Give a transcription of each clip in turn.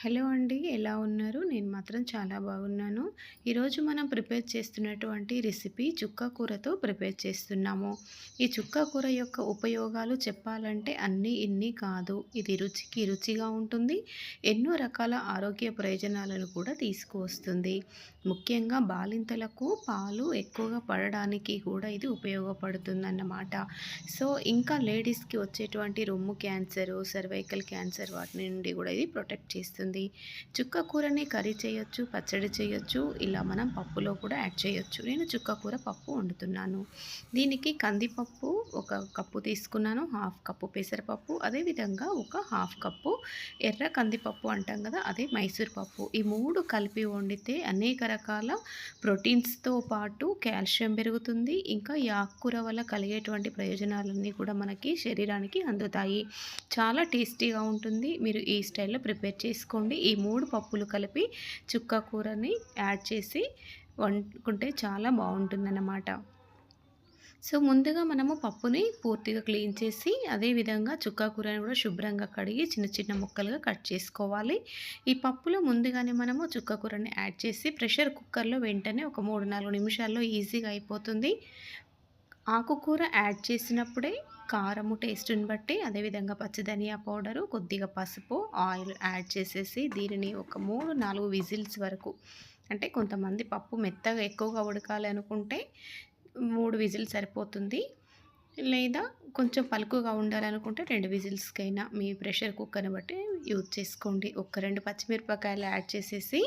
Hello అండి. ఎలా ఉన్నారు? నేను మాత్రం చాలా బాగున్నాను. ఈరోజు మనం ప్రిపేర్ చేస్తున్నటువంటి రెసిపీ చుక్క కూరతో ప్రిపేర్ చేస్తున్నాము. ఈ చుక్క కూర యొక్క ఉపయోగాలు చెప్పాలంటే అన్నీ ఇన్ని కాదు. ఇది రుచికి రుచిగా ఉంటుంది. ఎన్నో రకాల ఆరోగ్య ప్రయోజనాలను కూడా తీసుకువస్తుంది. ముఖ్యంగా బాలింతలకు పాలు ఎక్కువగా పడడానికి కూడా ఇది ఉపయోగపడుతుందన్నమాట. సో, ఇంకా లేడీస్‌కి వచ్చేటువంటి రొమ్ము క్యాన్సరు, సర్వైకల్ క్యాన్సర్ వాటి నుండి కూడా ఇది ప్రొటెక్ట్ చేస్తుంది. చుక్క కూరని కర్రీ చేయొచ్చు, పచ్చడి చేయొచ్చు, ఇలా మనం పప్పులో కూడా యాడ్ చేయొచ్చు. నేను చుక్క కూర పప్పు వండుతున్నాను. దీనికి కందిపప్పు ఒక కప్పు తీసుకున్నాను, హాఫ్ కప్పు పెసరపప్పు, అదేవిధంగా ఒక హాఫ్ కప్పు ఎర్ర కందిపప్పు అంటాం కదా, అదే మైసూర్ పప్పు. ఈ 3 కలిపి వండితే అనేక రకాల ప్రోటీన్స్తో పాటు కాల్షియం పెరుగుతుంది. ఇంకా ఈ ఆకుకూర వల్ల కలిగేటువంటి ప్రయోజనాలన్నీ కూడా మనకి శరీరానికి అందుతాయి. చాలా టేస్టీగా ఉంటుంది. మీరు ఈ స్టైల్లో ప్రిపేర్ చేసుకోండి. ఈ 3 పప్పులు కలిపి చుక్క కూరని యాడ్ చేసి వండుకుంటే చాలా బాగుంటుందన్నమాట. సో, ముందుగా మనము పప్పుని పూర్తిగా క్లీన్ చేసి, అదేవిధంగా చుక్క కూరని కూడా శుభ్రంగా కడిగి చిన్న చిన్న ముక్కలుగా కట్ చేసుకోవాలి. ఈ పప్పులో ముందుగానే మనము చుక్క కూరని యాడ్ చేసి ప్రెషర్ కుక్కర్లో వెంటనే ఒక 3-4 నిమిషాల్లో ఈజీగా అయిపోతుంది. ఆకుకూర యాడ్ చేసినప్పుడే కారము టేస్ట్‌ని బట్టి, అదేవిధంగా పచ్చి ధనియా పౌడరు, కొద్దిగా పసుపు, ఆయిల్ యాడ్ చేసేసి దీనిని ఒక 3-4 విజిల్స్ వరకు, అంటే కొంతమంది పప్పు మెత్తగా ఎక్కువగా ఉడకాలి అనుకుంటే 3 విజిల్స్ సరిపోతుంది. లేదా కొంచెం పలుకుగా ఉండాలనుకుంటే 2 విజిల్స్‌కైనా మీ ప్రెషర్ కుక్కర్‌ని బట్టి యూజ్ చేసుకోండి. ఒక 2 పచ్చిమిరపకాయలు యాడ్ చేసేసి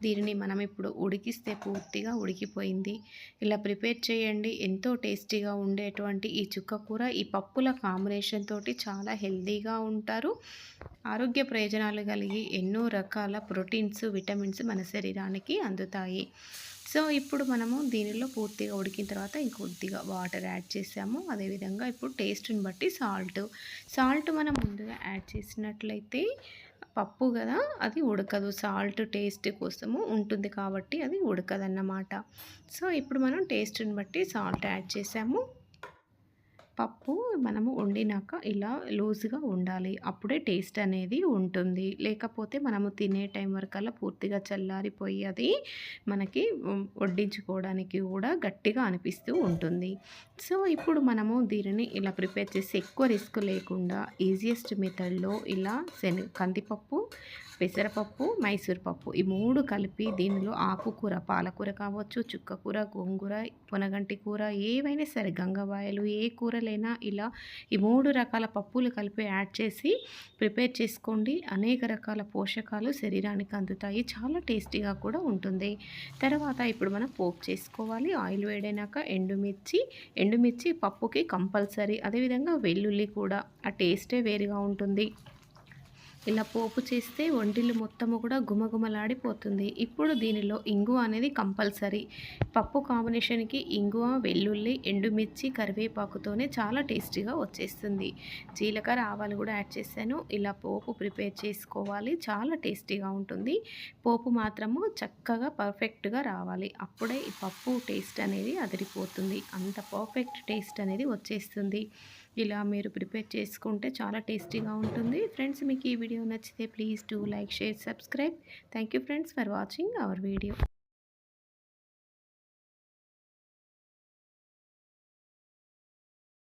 దీనిని మనం ఇప్పుడు ఉడికిస్తే పూర్తిగా ఉడికిపోయింది. ఇలా ప్రిపేర్ చేయండి. ఎంతో టేస్టీగా ఉండేటువంటి ఈ చుక్క కూర ఈ పప్పుల కాంబినేషన్ తోటి చాలా హెల్తీగా ఉంటారు. ఆరోగ్య ప్రయోజనాలు కలిగి ఎన్నో రకాల ప్రోటీన్స్, విటమిన్స్ మన శరీరానికి అందుతాయి. సో, ఇప్పుడు మనము దీనిలో పూర్తిగా ఉడికిన తర్వాత ఇంకొద్దిగా వాటర్ యాడ్ చేసాము. అదేవిధంగా ఇప్పుడు టేస్ట్‌ని బట్టి సాల్ట్ మనం ముందుగా యాడ్ చేసినట్లయితే పప్పు కదా, అది ఉడకదు. సాల్ట్ టేస్ట్ కోసము ఉంటుంది కాబట్టి అది ఉడకదన్నమాట. సో, ఇప్పుడు మనం టేస్ట్‌ని బట్టి సాల్ట్ యాడ్ చేసాము. పప్పు మనము వండినాక ఇలా లూజ్‌గా ఉండాలి. అప్పుడే టేస్ట్ అనేది ఉంటుంది. లేకపోతే మనము తినే టైం వరకల్లా పూర్తిగా చల్లారిపోయి అది మనకి వడ్డించుకోవడానికి కూడా గట్టిగా అనిపిస్తూ ఉంటుంది. సో, ఇప్పుడు మనము దీనిని ఇలా ప్రిపేర్ చేసి ఎక్కువ రిస్క్ లేకుండా ఈజియెస్ట్ మెథడ్‌లో ఇలా కందిపప్పు, పెసరపప్పు, మైసూర్ పప్పు ఈ 3 కలిపి దీనిలో ఆకుకూర, పాలకూర కావచ్చు, చుక్కకూర, గోంగూర, పొనగంటి కూర, ఏవైనా సరే గంగవాయలు, ఏ కూరలైనా ఇలా ఈ 3 రకాల పప్పులు కలిపి యాడ్ చేసి ప్రిపేర్ చేసుకోండి. అనేక రకాల పోషకాలు శరీరానికి అందుతాయి. చాలా టేస్టీగా కూడా ఉంటుంది. తర్వాత ఇప్పుడు మనం పోపు చేసుకోవాలి. ఆయిల్ వేడైనాక ఎండుమిర్చి పప్పుకి కంపల్సరీ. అదేవిధంగా వెల్లుల్లి కూడా, ఆ టేస్టే వేరుగా ఉంటుంది. ఇలా పోపు చేస్తే వంటిల్లు మొత్తము కూడా గుమగుమలాడిపోతుంది. ఇప్పుడు దీనిలో ఇంగువ అనేది కంపల్సరీ. పప్పు కాంబినేషన్‌కి ఇంగువ, వెల్లుల్లి, ఎండుమిర్చి, కరివేపాకుతోనే చాలా టేస్టీగా వచ్చేస్తుంది. జీలకర్ర, ఆవాలు కూడా యాడ్ చేశాను. ఇలా పోపు ప్రిపేర్ చేసుకోవాలి. చాలా టేస్టీగా ఉంటుంది. పోపు మాత్రము చక్కగా పర్ఫెక్ట్‌గా రావాలి. అప్పుడే ఈ పప్పు టేస్ట్ అనేది అదిరిపోతుంది. అంత పర్ఫెక్ట్ టేస్ట్ అనేది వచ్చేస్తుంది. ఇలా మీరు ప్రిపేర్ చేసుకుంటే చాలా టేస్టీగా ఉంటుంది. ఫ్రెండ్స్, మీకు ఈ వీడియో నచ్చితే please do like, share, subscribe. Thank you friends for watching our video.